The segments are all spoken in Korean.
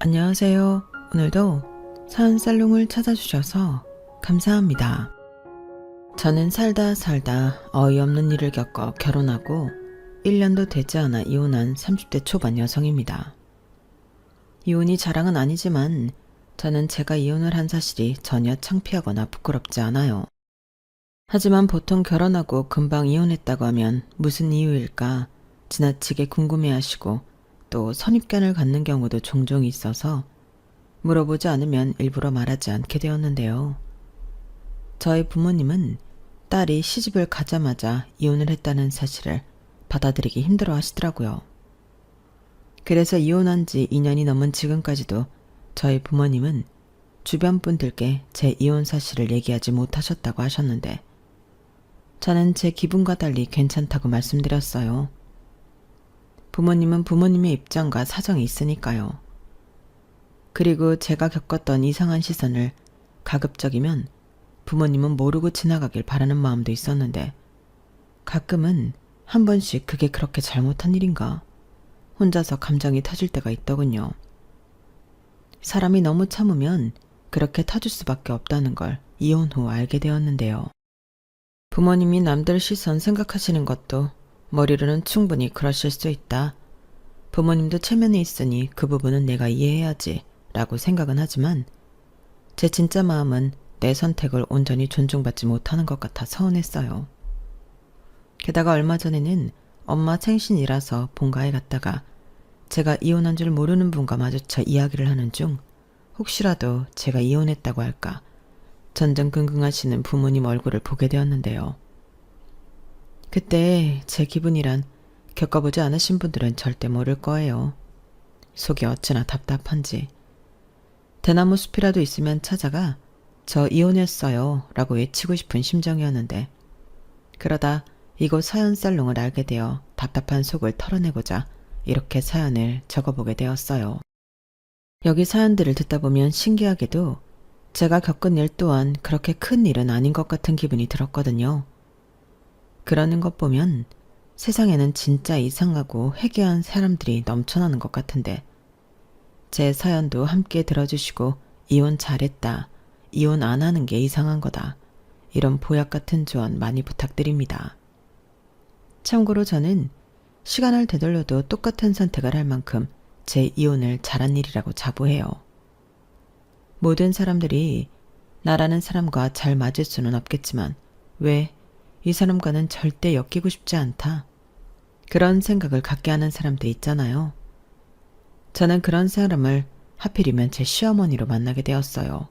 안녕하세요. 오늘도 사연 살롱을 찾아주셔서 감사합니다. 저는 살다 어이없는 일을 겪어 결혼하고 1년도 되지 않아 이혼한 30대 초반 여성입니다. 이혼이 자랑은 아니지만 저는 제가 이혼을 한 사실이 전혀 창피하거나 부끄럽지 않아요. 하지만 보통 결혼하고 금방 이혼했다고 하면 무슨 이유일까 지나치게 궁금해하시고 또 선입견을 갖는 경우도 종종 있어서 물어보지 않으면 일부러 말하지 않게 되었는데요. 저희 부모님은 딸이 시집을 가자마자 이혼을 했다는 사실을 받아들이기 힘들어 하시더라고요. 그래서 이혼한 지 2년이 넘은 지금까지도 저희 부모님은 주변 분들께 제 이혼 사실을 얘기하지 못하셨다고 하셨는데 저는 제 기분과 달리 괜찮다고 말씀드렸어요. 부모님은 부모님의 입장과 사정이 있으니까요. 그리고 제가 겪었던 이상한 시선을 가급적이면 부모님은 모르고 지나가길 바라는 마음도 있었는데 가끔은 한 번씩 그게 그렇게 잘못한 일인가 혼자서 감정이 터질 때가 있더군요. 사람이 너무 참으면 그렇게 터질 수밖에 없다는 걸 이혼 후 알게 되었는데요. 부모님이 남들 시선 생각하시는 것도 머리로는 충분히 그러실 수 있다. 부모님도 체면에 있으니 그 부분은 내가 이해해야지 라고 생각은 하지만 제 진짜 마음은 내 선택을 온전히 존중받지 못하는 것 같아 서운했어요. 게다가 얼마 전에는 엄마 생신이라서 본가에 갔다가 제가 이혼한 줄 모르는 분과 마주쳐 이야기를 하는 중 혹시라도 제가 이혼했다고 할까 전전긍긍하시는 부모님 얼굴을 보게 되었는데요. 그때 제 기분이란 겪어보지 않으신 분들은 절대 모를 거예요. 속이 어찌나 답답한지. 대나무 숲이라도 있으면 찾아가 저 이혼했어요 라고 외치고 싶은 심정이었는데 그러다 이곳 사연 살롱을 알게 되어 답답한 속을 털어내고자 이렇게 사연을 적어보게 되었어요. 여기 사연들을 듣다 보면 신기하게도 제가 겪은 일 또한 그렇게 큰 일은 아닌 것 같은 기분이 들었거든요. 그러는 것 보면 세상에는 진짜 이상하고 회개한 사람들이 넘쳐나는 것 같은데 제 사연도 함께 들어주시고 이혼 잘했다, 이혼 안 하는 게 이상한 거다 이런 보약 같은 조언 많이 부탁드립니다. 참고로 저는 시간을 되돌려도 똑같은 선택을 할 만큼 제 이혼을 잘한 일이라고 자부해요. 모든 사람들이 나라는 사람과 잘 맞을 수는 없겠지만 왜 이 사람과는 절대 엮이고 싶지 않다. 그런 생각을 갖게 하는 사람도 있잖아요. 저는 그런 사람을 하필이면 제 시어머니로 만나게 되었어요.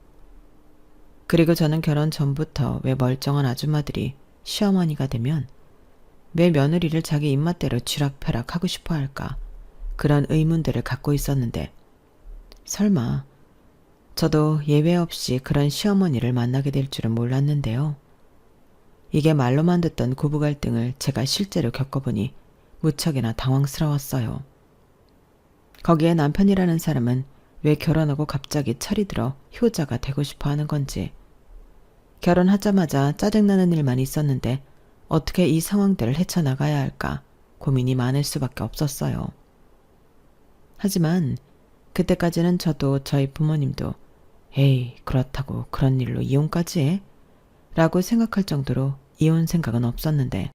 그리고 저는 결혼 전부터 왜 멀쩡한 아줌마들이 시어머니가 되면 왜 며느리를 자기 입맛대로 쥐락펴락 하고 싶어 할까 그런 의문들을 갖고 있었는데 설마 저도 예외 없이 그런 시어머니를 만나게 될 줄은 몰랐는데요. 이게 말로만 듣던 고부 갈등을 제가 실제로 겪어보니 무척이나 당황스러웠어요. 거기에 남편이라는 사람은 왜 결혼하고 갑자기 철이 들어 효자가 되고 싶어 하는 건지 결혼하자마자 짜증나는 일만 있었는데 어떻게 이 상황들을 헤쳐나가야 할까 고민이 많을 수밖에 없었어요. 하지만 그때까지는 저도 저희 부모님도 에이 그렇다고 그런 일로 이혼까지 해? 라고 생각할 정도로 이혼 생각은 없었는데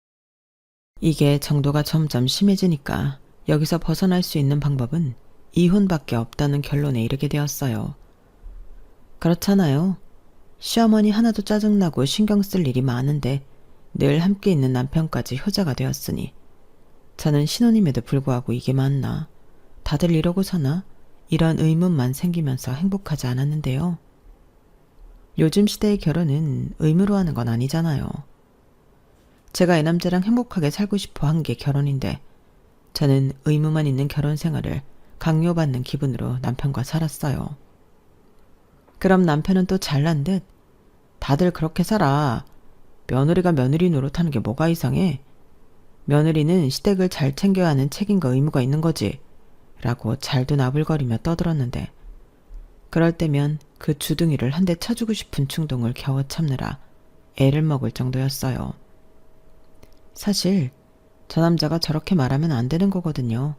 이게 정도가 점점 심해지니까 여기서 벗어날 수 있는 방법은 이혼밖에 없다는 결론에 이르게 되었어요. 그렇잖아요. 시어머니 하나도 짜증나고 신경 쓸 일이 많은데 늘 함께 있는 남편까지 효자가 되었으니 저는 신혼임에도 불구하고 이게 맞나? 다들 이러고 사나? 이런 의문만 생기면서 행복하지 않았는데요. 요즘 시대의 결혼은 의무로 하는 건 아니잖아요. 제가 이 남자랑 행복하게 살고 싶어 한 게 결혼인데 저는 의무만 있는 결혼 생활을 강요받는 기분으로 남편과 살았어요. 그럼 남편은 또 잘난 듯 다들 그렇게 살아. 며느리가 며느리 노릇하는 게 뭐가 이상해? 며느리는 시댁을 잘 챙겨야 하는 책임과 의무가 있는 거지. 라고 잘도 나불거리며 떠들었는데 그럴 때면 그 주둥이를 한 대 쳐주고 싶은 충동을 겨우 참느라 애를 먹을 정도였어요. 사실 저 남자가 저렇게 말하면 안 되는 거거든요.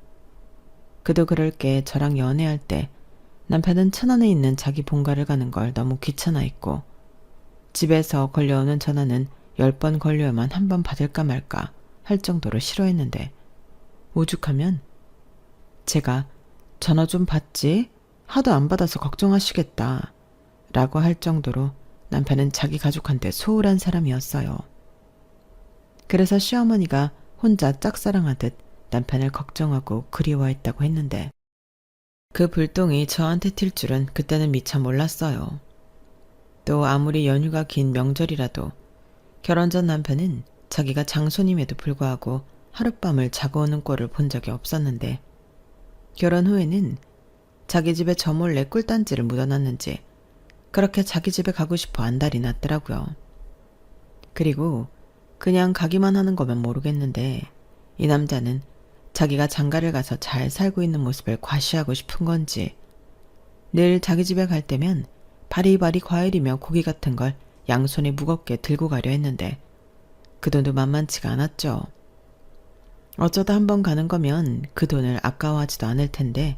그도 그럴 게 저랑 연애할 때 남편은 천안에 있는 자기 본가를 가는 걸 너무 귀찮아했고 집에서 걸려오는 전화는 10번 걸려야만 한 번 받을까 말까 할 정도로 싫어했는데 오죽하면 제가 전화 좀 받지? 하도 안 받아서 걱정하시겠다 라고 할 정도로 남편은 자기 가족한테 소홀한 사람이었어요. 그래서 시어머니가 혼자 짝사랑하듯 남편을 걱정하고 그리워했다고 했는데 그 불똥이 저한테 튈 줄은 그때는 미처 몰랐어요. 또 아무리 연휴가 긴 명절이라도 결혼 전 남편은 자기가 장손임에도 불구하고 하룻밤을 자고 오는 꼴을 본 적이 없었는데 결혼 후에는 자기 집에 저 몰래 꿀단지를 묻어놨는지 그렇게 자기 집에 가고 싶어 안달이 났더라고요. 그리고 그냥 가기만 하는 거면 모르겠는데 이 남자는 자기가 장가를 가서 잘 살고 있는 모습을 과시하고 싶은 건지 늘 자기 집에 갈 때면 바리바리 과일이며 고기 같은 걸 양손에 무겁게 들고 가려 했는데 그 돈도 만만치가 않았죠. 어쩌다 한 번 가는 거면 그 돈을 아까워하지도 않을 텐데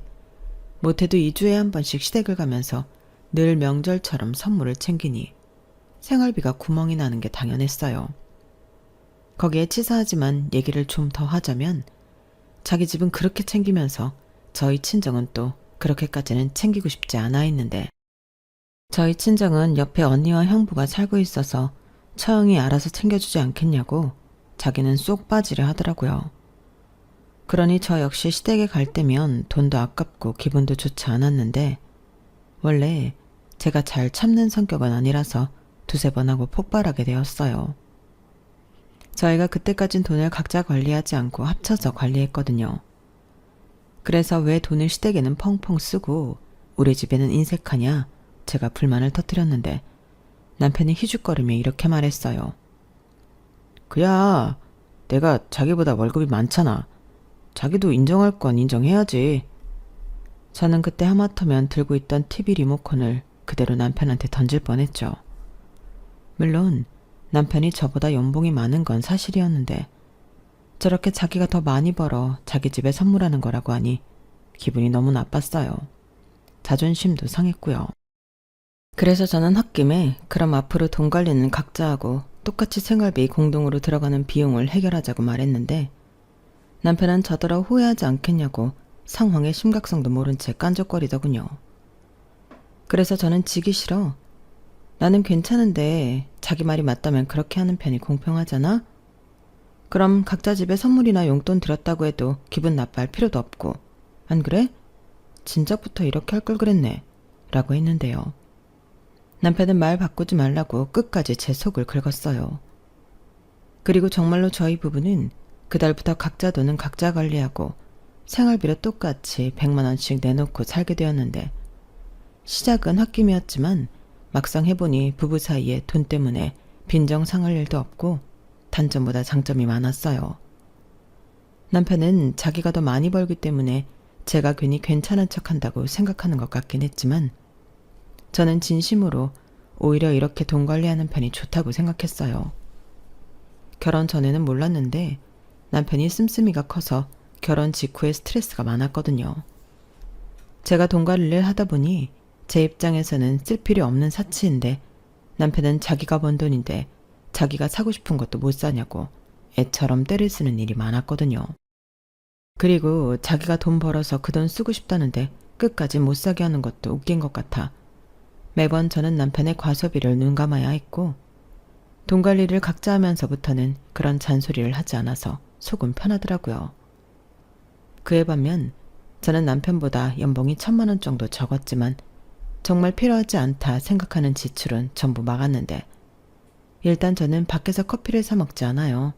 못해도 2주에 한 번씩 시댁을 가면서 늘 명절처럼 선물을 챙기니 생활비가 구멍이 나는 게 당연했어요. 거기에 치사하지만 얘기를 좀 더 하자면 자기 집은 그렇게 챙기면서 저희 친정은 또 그렇게까지는 챙기고 싶지 않아 했는데 저희 친정은 옆에 언니와 형부가 살고 있어서 처형이 알아서 챙겨주지 않겠냐고 자기는 쏙 빠지려 하더라고요. 그러니 저 역시 시댁에 갈 때면 돈도 아깝고 기분도 좋지 않았는데 원래 제가 잘 참는 성격은 아니라서 두세 번 하고 폭발하게 되었어요. 저희가 그때까진 돈을 각자 관리하지 않고 합쳐서 관리했거든요. 그래서 왜 돈을 시댁에는 펑펑 쓰고 우리 집에는 인색하냐 제가 불만을 터뜨렸는데 남편이 희죽거리며 이렇게 말했어요. 그야 내가 자기보다 월급이 많잖아. 자기도 인정할 건 인정해야지. 저는 그때 하마터면 들고 있던 TV 리모컨을 그대로 남편한테 던질 뻔했죠. 물론 남편이 저보다 연봉이 많은 건 사실이었는데 저렇게 자기가 더 많이 벌어 자기 집에 선물하는 거라고 하니 기분이 너무 나빴어요. 자존심도 상했고요. 그래서 저는 홧김에 그럼 앞으로 돈 관리는 각자 하고 똑같이 생활비 공동으로 들어가는 비용을 해결하자고 말했는데 남편은 저더러 후회하지 않겠냐고 상황의 심각성도 모른 채 깐족거리더군요. 그래서 저는 지기 싫어. 나는 괜찮은데 자기 말이 맞다면 그렇게 하는 편이 공평하잖아? 그럼 각자 집에 선물이나 용돈 들였다고 해도 기분 나빠할 필요도 없고 안 그래? 진작부터 이렇게 할 걸 그랬네 라고 했는데요. 남편은 말 바꾸지 말라고 끝까지 제 속을 긁었어요. 그리고 정말로 저희 부부는 그달부터 각자 돈은 각자 관리하고 생활비로 똑같이 100만 원씩 내놓고 살게 되었는데 시작은 홧김이었지만 막상 해보니 부부 사이에 돈 때문에 빈정 상할 일도 없고 단점보다 장점이 많았어요. 남편은 자기가 더 많이 벌기 때문에 제가 괜히 괜찮은 척한다고 생각하는 것 같긴 했지만 저는 진심으로 오히려 이렇게 돈 관리하는 편이 좋다고 생각했어요. 결혼 전에는 몰랐는데 남편이 씀씀이가 커서 결혼 직후에 스트레스가 많았거든요. 제가 돈 관리를 하다 보니 제 입장에서는 쓸 필요 없는 사치인데 남편은 자기가 번 돈인데 자기가 사고 싶은 것도 못 사냐고 애처럼 떼를 쓰는 일이 많았거든요. 그리고 자기가 돈 벌어서 그 돈 쓰고 싶다는데 끝까지 못 사게 하는 것도 웃긴 것 같아 매번 저는 남편의 과소비를 눈감아야 했고 돈 관리를 각자 하면서부터는 그런 잔소리를 하지 않아서 속은 편하더라고요. 그에 반면 저는 남편보다 연봉이 1,000만 원 정도 적었지만 정말 필요하지 않다 생각하는 지출은 전부 막았는데 일단 저는 밖에서 커피를 사 먹지 않아요.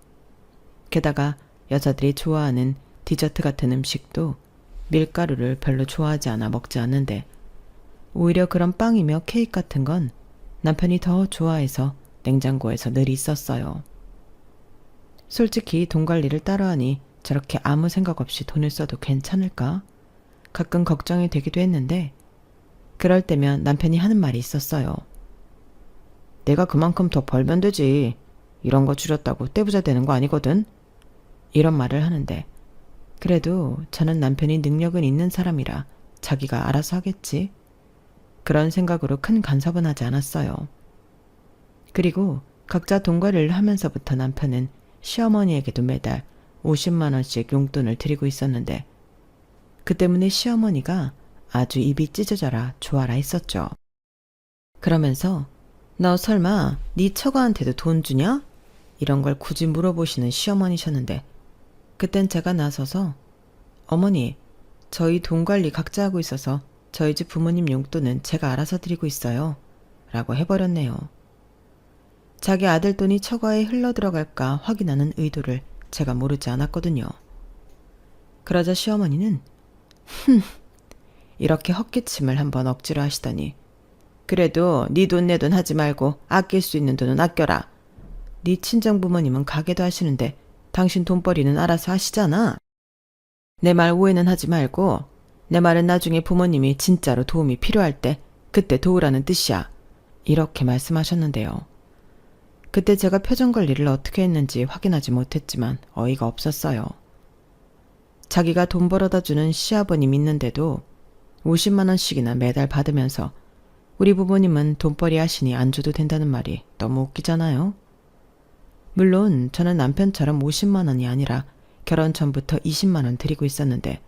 게다가 여자들이 좋아하는 디저트 같은 음식도 밀가루를 별로 좋아하지 않아 먹지 않는데 오히려 그런 빵이며 케이크 같은 건 남편이 더 좋아해서 냉장고에서 늘 있었어요. 솔직히 돈 관리를 따라하니 저렇게 아무 생각 없이 돈을 써도 괜찮을까? 가끔 걱정이 되기도 했는데 그럴 때면 남편이 하는 말이 있었어요. 내가 그만큼 더 벌면 되지. 이런 거 줄였다고 떼부자 되는 거 아니거든. 이런 말을 하는데 그래도 저는 남편이 능력은 있는 사람이라 자기가 알아서 하겠지 그런 생각으로 큰 간섭은 하지 않았어요. 그리고 각자 돈벌이를 하면서부터 남편은 시어머니에게도 매달 50만 원씩 용돈을 드리고 있었는데 그 때문에 시어머니가 아주 입이 찢어져라 좋아라 했었죠. 그러면서 너 설마 네 처가한테도 돈 주냐? 이런 걸 굳이 물어보시는 시어머니셨는데 그땐 제가 나서서 어머니, 저희 돈 관리 각자 하고 있어서 저희 집 부모님 용돈은 제가 알아서 드리고 있어요. 라고 해버렸네요. 자기 아들 돈이 처가에 흘러들어갈까 확인하는 의도를 제가 모르지 않았거든요. 그러자 시어머니는 이렇게 헛기침을 한번 억지로 하시더니 그래도 네 돈 내 돈 하지 말고 아낄 수 있는 돈은 아껴라. 네 친정부모님은 가게도 하시는데 당신 돈벌이는 알아서 하시잖아. 내 말 오해는 하지 말고 내 말은 나중에 부모님이 진짜로 도움이 필요할 때 그때 도우라는 뜻이야. 이렇게 말씀하셨는데요. 그때 제가 표정 관리를 어떻게 했는지 확인하지 못했지만 어이가 없었어요. 자기가 돈 벌어다 주는 시아버님 있는데도 50만 원씩이나 매달 받으면서 우리 부모님은 돈벌이 하시니 안 줘도 된다는 말이 너무 웃기잖아요. 물론 저는 남편처럼 50만 원이 아니라 결혼 전부터 20만 원 드리고 있었는데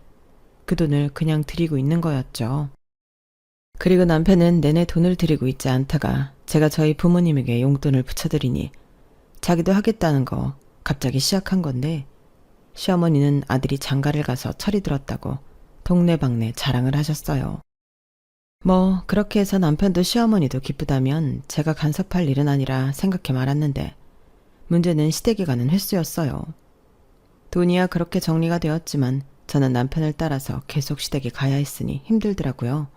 그 돈을 그냥 드리고 있는 거였죠. 그리고 남편은 내내 돈을 드리고 있지 않다가 제가 저희 부모님에게 용돈을 붙여드리니 자기도 하겠다는 거 갑자기 시작한 건데 시어머니는 아들이 장가를 가서 철이 들었다고 동네방네 자랑을 하셨어요. 뭐 그렇게 해서 남편도 시어머니도 기쁘다면 제가 간섭할 일은 아니라 생각해 말았는데 문제는 시댁에 가는 횟수였어요. 돈이야 그렇게 정리가 되었지만 저는 남편을 따라서 계속 시댁에 가야 했으니 힘들더라고요.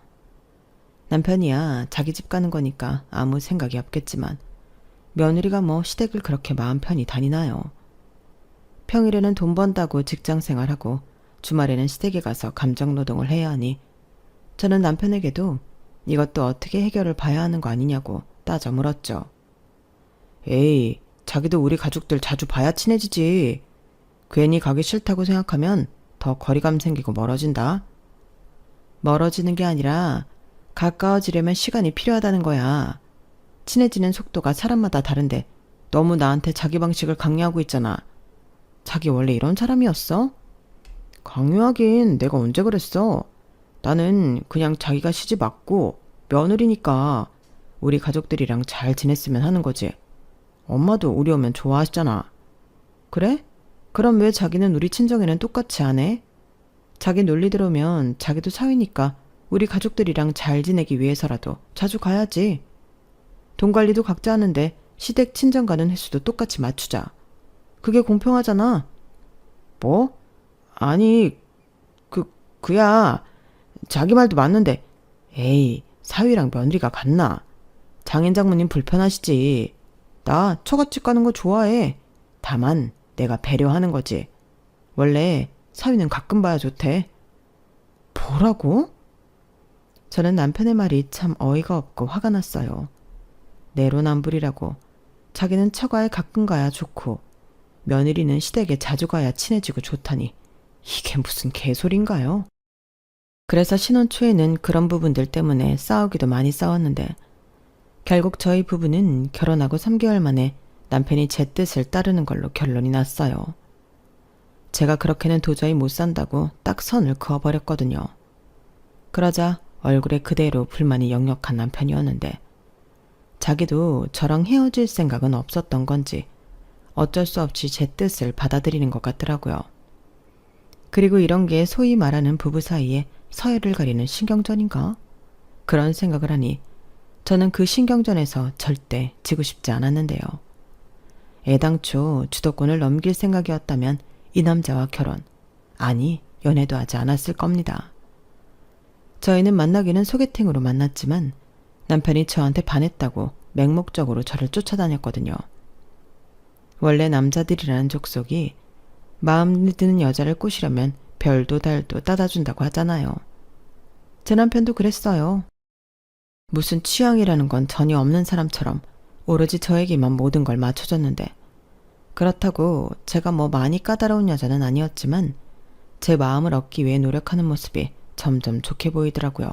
남편이야 자기 집 가는 거니까 아무 생각이 없겠지만 며느리가 뭐 시댁을 그렇게 마음 편히 다니나요. 평일에는 돈 번다고 직장 생활하고 주말에는 시댁에 가서 감정노동을 해야 하니 저는 남편에게도 이것도 어떻게 해결을 봐야 하는 거 아니냐고 따져 물었죠. 에이, 자기도 우리 가족들 자주 봐야 친해지지. 괜히 가기 싫다고 생각하면 더 거리감 생기고 멀어진다. 멀어지는 게 아니라 가까워지려면 시간이 필요하다는 거야. 친해지는 속도가 사람마다 다른데 너무 나한테 자기 방식을 강요하고 있잖아. 자기 원래 이런 사람이었어? 강요하긴 내가 언제 그랬어? 나는 그냥 자기가 시집 왔고 며느리니까 우리 가족들이랑 잘 지냈으면 하는 거지. 엄마도 우리 오면 좋아하시잖아. 그래? 그럼 왜 자기는 우리 친정에는 똑같이 안 해? 자기 논리 들으면 자기도 사위니까 우리 가족들이랑 잘 지내기 위해서라도 자주 가야지. 돈 관리도 각자 하는데 시댁 친정 가는 횟수도 똑같이 맞추자. 그게 공평하잖아. 뭐? 아니, 그야 자기 말도 맞는데 에이, 사위랑 며느리가 같나? 장인 장모님 불편하시지. 나 처갓집 가는 거 좋아해. 다만 내가 배려하는 거지. 원래 사위는 가끔 봐야 좋대. 뭐라고? 저는 남편의 말이 참 어이가 없고 화가 났어요. 내로남불이라고. 자기는 처가에 가끔 가야 좋고 며느리는 시댁에 자주 가야 친해지고 좋다니 이게 무슨 개소린가요? 그래서 신혼 초에는 그런 부분들 때문에 싸우기도 많이 싸웠는데 결국 저희 부부는 결혼하고 3개월 만에 남편이 제 뜻을 따르는 걸로 결론이 났어요. 제가 그렇게는 도저히 못 산다고 딱 선을 그어버렸거든요. 그러자 얼굴에 그대로 불만이 역력한 남편이었는데 자기도 저랑 헤어질 생각은 없었던 건지 어쩔 수 없이 제 뜻을 받아들이는 것 같더라고요. 그리고 이런 게 소위 말하는 부부 사이에 서열을 가리는 신경전인가? 그런 생각을 하니 저는 그 신경전에서 절대 지고 싶지 않았는데요. 애당초 주도권을 넘길 생각이었다면 이 남자와 결혼, 아니 연애도 하지 않았을 겁니다. 저희는 만나기는 소개팅으로 만났지만 남편이 저한테 반했다고 맹목적으로 저를 쫓아다녔거든요. 원래 남자들이라는 족속이 마음에 드는 여자를 꼬시려면 별도 달도 따다준다고 하잖아요. 제 남편도 그랬어요. 무슨 취향이라는 건 전혀 없는 사람처럼 오로지 저에게만 모든 걸 맞춰줬는데 그렇다고 제가 뭐 많이 까다로운 여자는 아니었지만 제 마음을 얻기 위해 노력하는 모습이 점점 좋게 보이더라고요.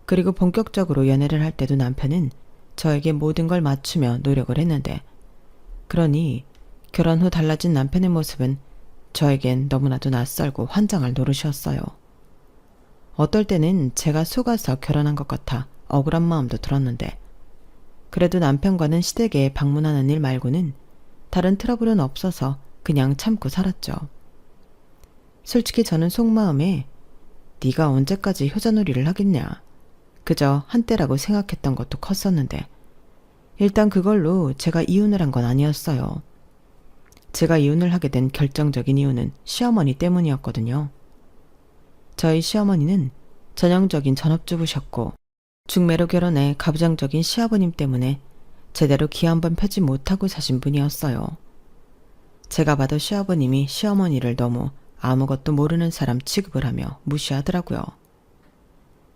그리고 본격적으로 연애를 할 때도 남편은 저에게 모든 걸 맞추며 노력을 했는데, 그러니 결혼 후 달라진 남편의 모습은 저에겐 너무나도 낯설고 환장할 노릇이었어요. 어떨 때는 제가 속아서 결혼한 것 같아 억울한 마음도 들었는데, 그래도 남편과는 시댁에 방문하는 일 말고는 다른 트러블은 없어서 그냥 참고 살았죠. 솔직히 저는 속마음에 네가 언제까지 효자놀이를 하겠냐, 그저 한때라고 생각했던 것도 컸었는데, 일단 그걸로 제가 이혼을 한 건 아니었어요. 제가 이혼을 하게 된 결정적인 이유는 시어머니 때문이었거든요. 저희 시어머니는 전형적인 전업주부셨고, 중매로 결혼해 가부장적인 시아버님 때문에 제대로 기 한 번 펴지 못하고 사신 분이었어요. 제가 봐도 시아버님이 시어머니를 너무 아무것도 모르는 사람 취급을 하며 무시하더라고요.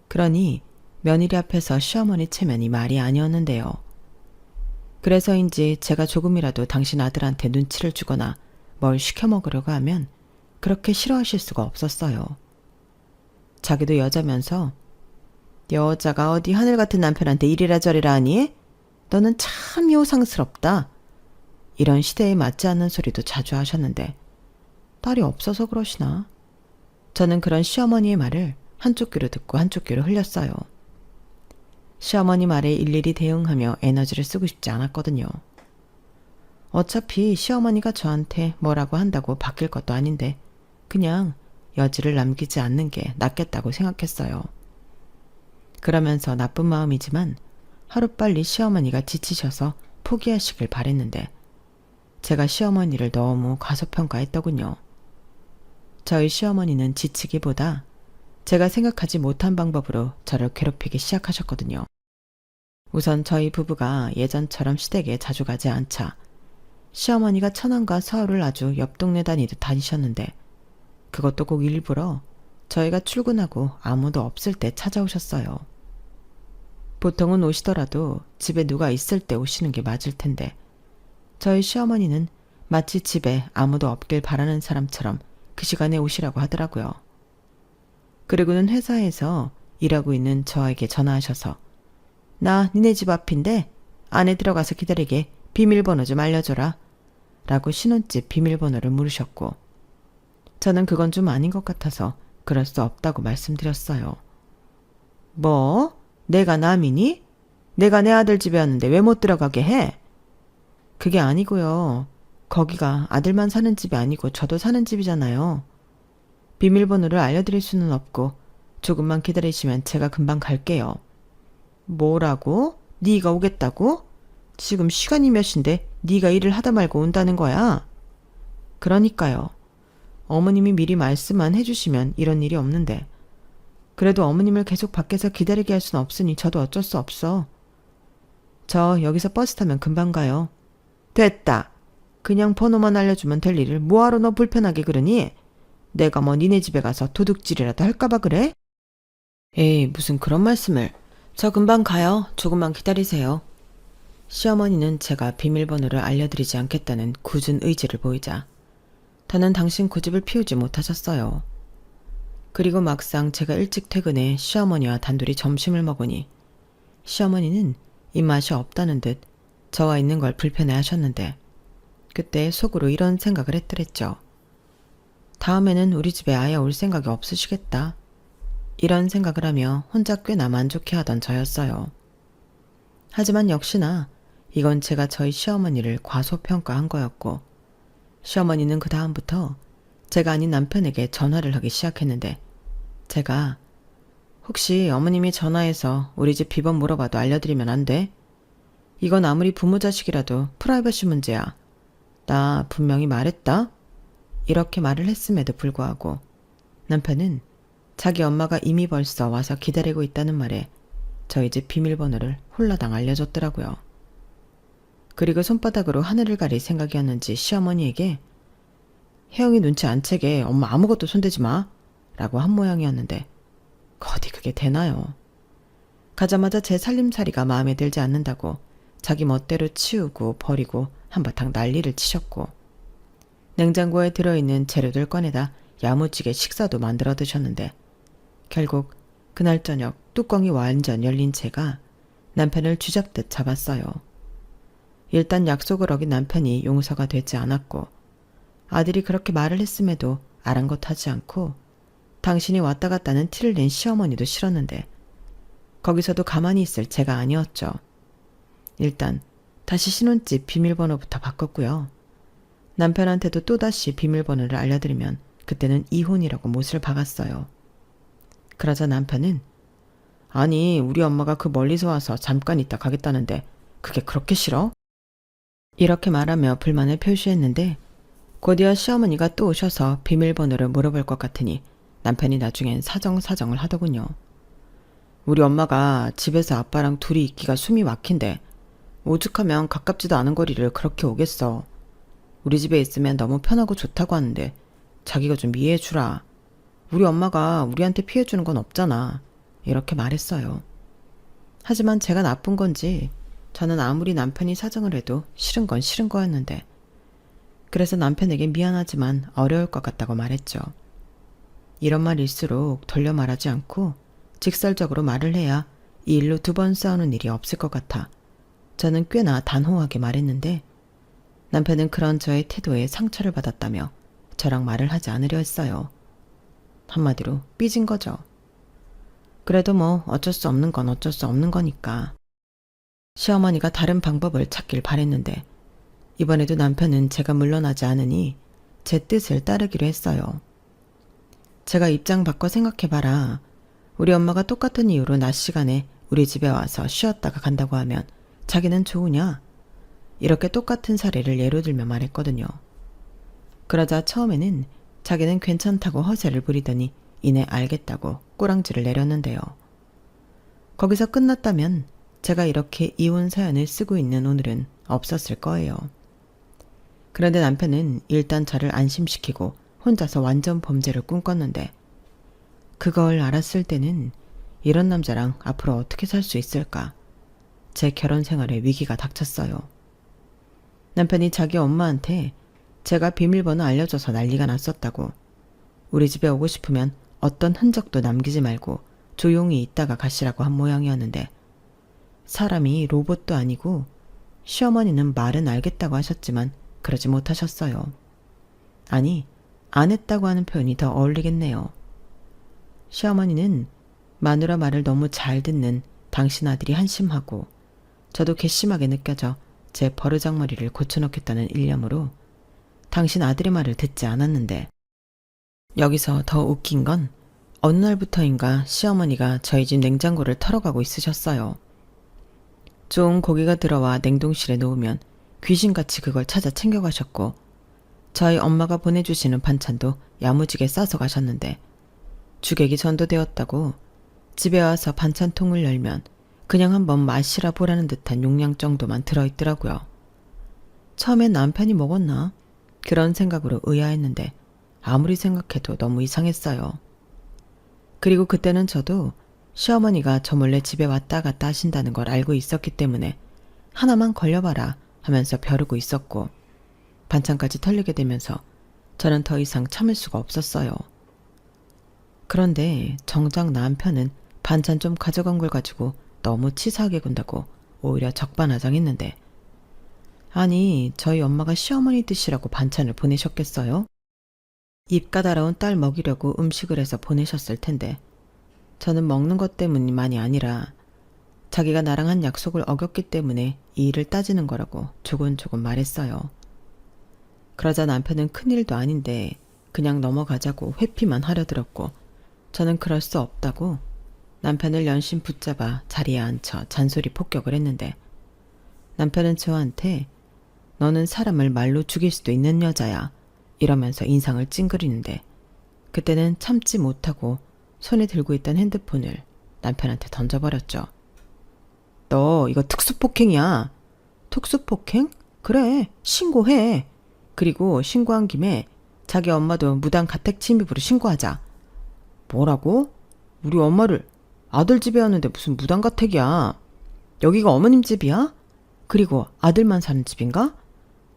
그러니 며느리 앞에서 시어머니 체면이 말이 아니었는데요. 그래서인지 제가 조금이라도 당신 아들한테 눈치를 주거나 뭘 시켜 먹으려고 하면 그렇게 싫어하실 수가 없었어요. 자기도 여자면서 여자가 어디 하늘 같은 남편한테 이리라 저리라 하니? 너는 참 요상스럽다. 이런 시대에 맞지 않는 소리도 자주 하셨는데, 딸이 없어서 그러시나? 저는 그런 시어머니의 말을 한쪽 귀로 듣고 한쪽 귀로 흘렸어요. 시어머니 말에 일일이 대응하며 에너지를 쓰고 싶지 않았거든요. 어차피 시어머니가 저한테 뭐라고 한다고 바뀔 것도 아닌데 그냥 여지를 남기지 않는 게 낫겠다고 생각했어요. 그러면서 나쁜 마음이지만 하루빨리 시어머니가 지치셔서 포기하시길 바랬는데, 제가 시어머니를 너무 과소평가했더군요. 저희 시어머니는 지치기보다 제가 생각하지 못한 방법으로 저를 괴롭히기 시작하셨거든요. 우선 저희 부부가 예전처럼 시댁에 자주 가지 않자 시어머니가 천안과 서울을 아주 옆 동네 다니듯 다니셨는데, 그것도 꼭 일부러 저희가 출근하고 아무도 없을 때 찾아오셨어요. 보통은 오시더라도 집에 누가 있을 때 오시는 게 맞을 텐데, 저희 시어머니는 마치 집에 아무도 없길 바라는 사람처럼 그 시간에 오시라고 하더라고요. 그리고는 회사에서 일하고 있는 저에게 전화하셔서 나 니네 집 앞인데 안에 들어가서 기다리게 비밀번호 좀 알려줘라 라고 신혼집 비밀번호를 물으셨고, 저는 그건 좀 아닌 것 같아서 그럴 수 없다고 말씀드렸어요. 뭐? 내가 남이니? 내가 내 아들 집에 왔는데 왜 못 들어가게 해? 그게 아니고요. 거기가 아들만 사는 집이 아니고 저도 사는 집이잖아요. 비밀번호를 알려드릴 수는 없고 조금만 기다리시면 제가 금방 갈게요. 뭐라고? 네가 오겠다고? 지금 시간이 몇 시인데 네가 일을 하다 말고 온다는 거야? 그러니까요. 어머님이 미리 말씀만 해주시면 이런 일이 없는데, 그래도 어머님을 계속 밖에서 기다리게 할 수는 없으니 저도 어쩔 수 없어. 저 여기서 버스 타면 금방 가요. 됐다. 그냥 번호만 알려주면 될 일을 뭐하러 너 불편하게 그러니? 내가 뭐 니네 집에 가서 도둑질이라도 할까봐 그래? 에이, 무슨 그런 말씀을. 저 금방 가요. 조금만 기다리세요. 시어머니는 제가 비밀번호를 알려드리지 않겠다는 굳은 의지를 보이자 더는 당신 고집을 피우지 못하셨어요. 그리고 막상 제가 일찍 퇴근해 시어머니와 단둘이 점심을 먹으니 시어머니는 입맛이 없다는 듯 저와 있는 걸 불편해 하셨는데, 그때 속으로 이런 생각을 했더랬죠. 다음에는 우리 집에 아예 올 생각이 없으시겠다. 이런 생각을 하며 혼자 꽤나 만족해하던 저였어요. 하지만 역시나 이건 제가 저희 시어머니를 과소평가한 거였고, 시어머니는 그 다음부터 제가 아닌 남편에게 전화를 하기 시작했는데, 제가 혹시 어머님이 전화해서 우리 집 비번 물어봐도 알려드리면 안 돼? 이건 아무리 부모 자식이라도 프라이버시 문제야. 나 분명히 말했다? 이렇게 말을 했음에도 불구하고 남편은 자기 엄마가 이미 벌써 와서 기다리고 있다는 말에 저희 집 비밀번호를 홀라당 알려줬더라고요. 그리고 손바닥으로 하늘을 가릴 생각이었는지 시어머니에게 혜영이 눈치 안 채게 엄마 아무것도 손대지 마 라고 한 모양이었는데, 어디 그게 되나요? 가자마자 제 살림살이가 마음에 들지 않는다고 자기 멋대로 치우고 버리고 한바탕 난리를 치셨고, 냉장고에 들어있는 재료들 꺼내다 야무지게 식사도 만들어 드셨는데, 결국 그날 저녁 뚜껑이 완전 열린 채가 남편을 쥐잡듯 잡았어요. 일단 약속을 어긴 남편이 용서가 되지 않았고 아들이 그렇게 말을 했음에도 아랑곳하지 않고 당신이 왔다 갔다는 티를 낸 시어머니도 싫었는데 거기서도 가만히 있을 제가 아니었죠. 일단 다시 신혼집 비밀번호부터 바꿨고요. 남편한테도 또다시 비밀번호를 알려드리면 그때는 이혼이라고 못을 박았어요. 그러자 남편은 아니 우리 엄마가 그 멀리서 와서 잠깐 있다 가겠다는데 그게 그렇게 싫어? 이렇게 말하며 불만을 표시했는데 곧이어 시어머니가 또 오셔서 비밀번호를 물어볼 것 같으니 남편이 나중엔 사정사정을 하더군요. 우리 엄마가 집에서 아빠랑 둘이 있기가 숨이 막힌데 오죽하면 가깝지도 않은 거리를 그렇게 오겠어. 우리 집에 있으면 너무 편하고 좋다고 하는데 자기가 좀 이해해주라. 우리 엄마가 우리한테 피해주는 건 없잖아. 이렇게 말했어요. 하지만 제가 나쁜 건지 저는 아무리 남편이 사정을 해도 싫은 건 싫은 거였는데 그래서 남편에게 미안하지만 어려울 것 같다고 말했죠. 이런 말일수록 돌려 말하지 않고 직설적으로 말을 해야 이 일로 2번 싸우는 일이 없을 것 같아 저는 꽤나 단호하게 말했는데 남편은 그런 저의 태도에 상처를 받았다며 저랑 말을 하지 않으려 했어요. 한마디로 삐진 거죠. 그래도 뭐 어쩔 수 없는 건 어쩔 수 없는 거니까. 시어머니가 다른 방법을 찾길 바랬는데 이번에도 남편은 제가 물러나지 않으니 제 뜻을 따르기로 했어요. 제가 입장 바꿔 생각해봐라. 우리 엄마가 똑같은 이유로 낮 시간에 우리 집에 와서 쉬었다가 간다고 하면 자기는 좋으냐? 이렇게 똑같은 사례를 예로 들며 말했거든요. 그러자 처음에는 자기는 괜찮다고 허세를 부리더니 이내 알겠다고 꼬랑지를 내렸는데요. 거기서 끝났다면 제가 이렇게 이혼 사연을 쓰고 있는 오늘은 없었을 거예요. 그런데 남편은 일단 저를 안심시키고 혼자서 완전 범죄를 꿈꿨는데 그걸 알았을 때는 이런 남자랑 앞으로 어떻게 살 수 있을까? 제 결혼 생활에 위기가 닥쳤어요. 남편이 자기 엄마한테 제가 비밀번호 알려줘서 난리가 났었다고 우리 집에 오고 싶으면 어떤 흔적도 남기지 말고 조용히 있다가 가시라고 한 모양이었는데 사람이 로봇도 아니고 시어머니는 말은 알겠다고 하셨지만 그러지 못하셨어요. 아니, 안 했다고 하는 표현이 더 어울리겠네요. 시어머니는 마누라 말을 너무 잘 듣는 당신 아들이 한심하고 저도 괘씸하게 느껴져 제 버르장머리를 고쳐놓겠다는 일념으로 당신 아들의 말을 듣지 않았는데 여기서 더 웃긴 건 어느 날부터인가 시어머니가 저희 집 냉장고를 털어가고 있으셨어요. 좋은 고기가 들어와 냉동실에 놓으면 귀신같이 그걸 찾아 챙겨가셨고 저희 엄마가 보내주시는 반찬도 야무지게 싸서 가셨는데 주객이 전도되었다고 집에 와서 반찬통을 열면 그냥 한번 마시라 보라는 듯한 용량 정도만 들어있더라고요. 처음엔 남편이 먹었나? 그런 생각으로 의아했는데 아무리 생각해도 너무 이상했어요. 그리고 그때는 저도 시어머니가 저 몰래 집에 왔다 갔다 하신다는 걸 알고 있었기 때문에 하나만 걸려봐라 하면서 벼르고 있었고 반찬까지 털리게 되면서 저는 더 이상 참을 수가 없었어요. 그런데 정작 남편은 반찬 좀 가져간 걸 가지고 너무 치사하게 군다고 오히려 적반하장했는데 아니 저희 엄마가 시어머니 드시라고 반찬을 보내셨겠어요? 입 까다로운 딸 먹이려고 음식을 해서 보내셨을 텐데 저는 먹는 것 때문만이 아니라 자기가 나랑 한 약속을 어겼기 때문에 이 일을 따지는 거라고 조곤조곤 말했어요. 그러자 남편은 큰일도 아닌데 그냥 넘어가자고 회피만 하려 들었고 저는 그럴 수 없다고 남편을 연신 붙잡아 자리에 앉혀 잔소리 폭격을 했는데 남편은 저한테 너는 사람을 말로 죽일 수도 있는 여자야 이러면서 인상을 찡그리는데 그때는 참지 못하고 손에 들고 있던 핸드폰을 남편한테 던져버렸죠. 너 이거 특수폭행이야. 특수폭행? 그래 신고해. 그리고 신고한 김에 자기 엄마도 무단 가택 침입으로 신고하자. 뭐라고? 우리 엄마를 아들 집에 왔는데 무슨 무단 가택이야. 여기가 어머님 집이야? 그리고 아들만 사는 집인가?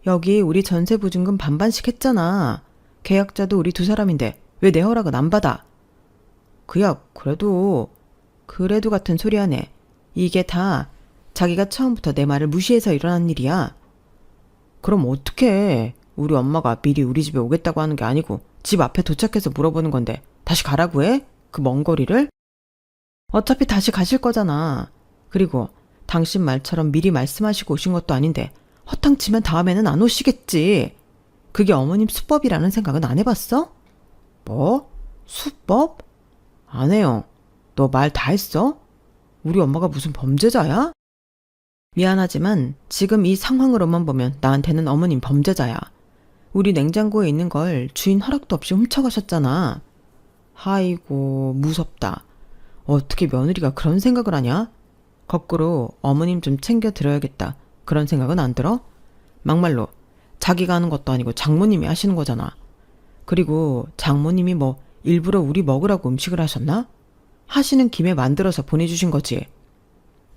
여기 우리 전세 보증금 반반씩 했잖아. 계약자도 우리 2사람인데 왜 내 허락은 안 받아? 그야 그래도 그래도 같은 소리 하네. 이게 다 자기가 처음부터 내 말을 무시해서 일어난 일이야. 그럼 어떡해. 우리 엄마가 미리 우리 집에 오겠다고 하는 게 아니고 집 앞에 도착해서 물어보는 건데 다시 가라고 해? 그 먼 거리를? 어차피 다시 가실 거잖아. 그리고 당신 말처럼 미리 말씀하시고 오신 것도 아닌데 허탕치면 다음에는 안 오시겠지. 그게 어머님 수법이라는 생각은 안 해봤어? 뭐? 수법? 안 해요. 너 말 다 했어? 우리 엄마가 무슨 범죄자야? 미안하지만 지금 이 상황으로만 보면 나한테는 어머님 범죄자야. 우리 냉장고에 있는 걸 주인 허락도 없이 훔쳐가셨잖아. 아이고, 무섭다. 어떻게 며느리가 그런 생각을 하냐? 거꾸로 어머님 좀 챙겨 드려야겠다. 그런 생각은 안 들어? 막말로 자기가 하는 것도 아니고 장모님이 하시는 거잖아. 그리고 장모님이 뭐 일부러 우리 먹으라고 음식을 하셨나? 하시는 김에 만들어서 보내주신 거지.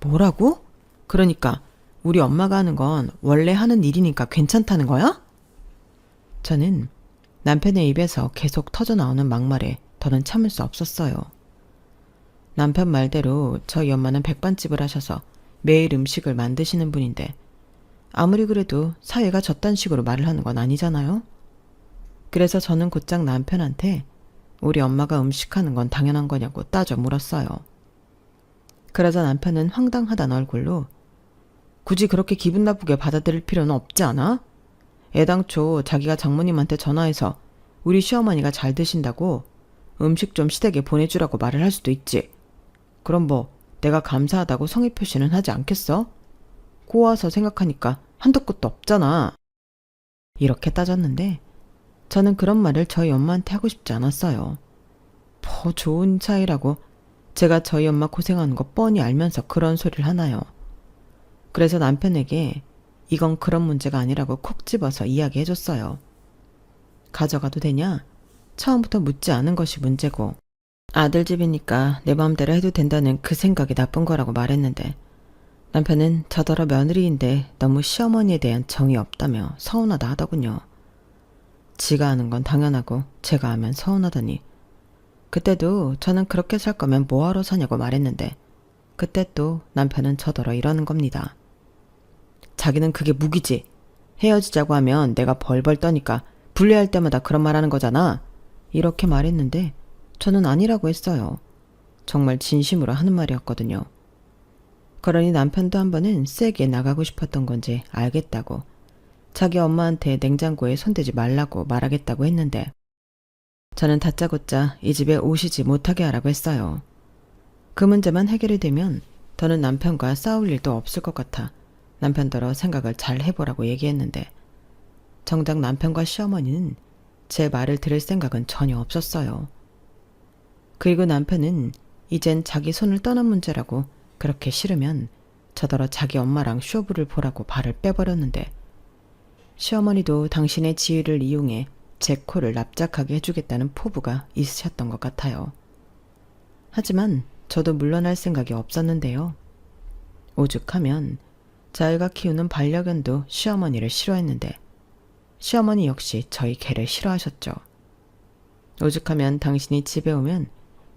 뭐라고? 그러니까 우리 엄마가 하는 건 원래 하는 일이니까 괜찮다는 거야? 저는 남편의 입에서 계속 터져나오는 막말에 더는 참을 수 없었어요. 남편 말대로 저희 엄마는 백반집을 하셔서 매일 음식을 만드시는 분인데 아무리 그래도 사위가 저딴 식으로 말을 하는 건 아니잖아요. 그래서 저는 곧장 남편한테 우리 엄마가 음식하는 건 당연한 거냐고 따져 물었어요. 그러자 남편은 황당하다는 얼굴로 굳이 그렇게 기분 나쁘게 받아들일 필요는 없지 않아? 애당초 자기가 장모님한테 전화해서 우리 시어머니가 잘 드신다고 음식 좀 시댁에 보내주라고 말을 할 수도 있지. 그럼 뭐 내가 감사하다고 성의 표시는 하지 않겠어? 고와서 생각하니까 한도 끝도 없잖아. 이렇게 따졌는데 저는 그런 말을 저희 엄마한테 하고 싶지 않았어요. 뭐 좋은 차이라고 제가 저희 엄마 고생하는 거 뻔히 알면서 그런 소리를 하나요. 그래서 남편에게 이건 그런 문제가 아니라고 콕 집어서 이야기해줬어요. 가져가도 되냐? 처음부터 묻지 않은 것이 문제고 아들 집이니까 내 마음대로 해도 된다는 그 생각이 나쁜 거라고 말했는데 남편은 저더러 며느리인데 너무 시어머니에 대한 정이 없다며 서운하다 하더군요. 지가 하는 건 당연하고 제가 하면 서운하다니. 그때도 저는 그렇게 살 거면 뭐하러 사냐고 말했는데 그때 또 남편은 저더러 이러는 겁니다. 자기는 그게 무기지. 헤어지자고 하면 내가 벌벌 떠니까 불리할 때마다 그런 말 하는 거잖아. 이렇게 말했는데 저는 아니라고 했어요. 정말 진심으로 하는 말이었거든요. 그러니 남편도 한 번은 세게 나가고 싶었던 건지 알겠다고 자기 엄마한테 냉장고에 손대지 말라고 말하겠다고 했는데 저는 다짜고짜 이 집에 오시지 못하게 하라고 했어요. 그 문제만 해결이 되면 더는 남편과 싸울 일도 없을 것 같아 남편더러 생각을 잘 해보라고 얘기했는데 정작 남편과 시어머니는 제 말을 들을 생각은 전혀 없었어요. 그리고 남편은 이젠 자기 손을 떠난 문제라고 그렇게 싫으면 저더러 자기 엄마랑 쇼부를 보라고 발을 빼버렸는데 시어머니도 당신의 지위를 이용해 제 코를 납작하게 해주겠다는 포부가 있으셨던 것 같아요. 하지만 저도 물러날 생각이 없었는데요. 오죽하면 자기가 키우는 반려견도 시어머니를 싫어했는데 시어머니 역시 저희 개를 싫어하셨죠. 오죽하면 당신이 집에 오면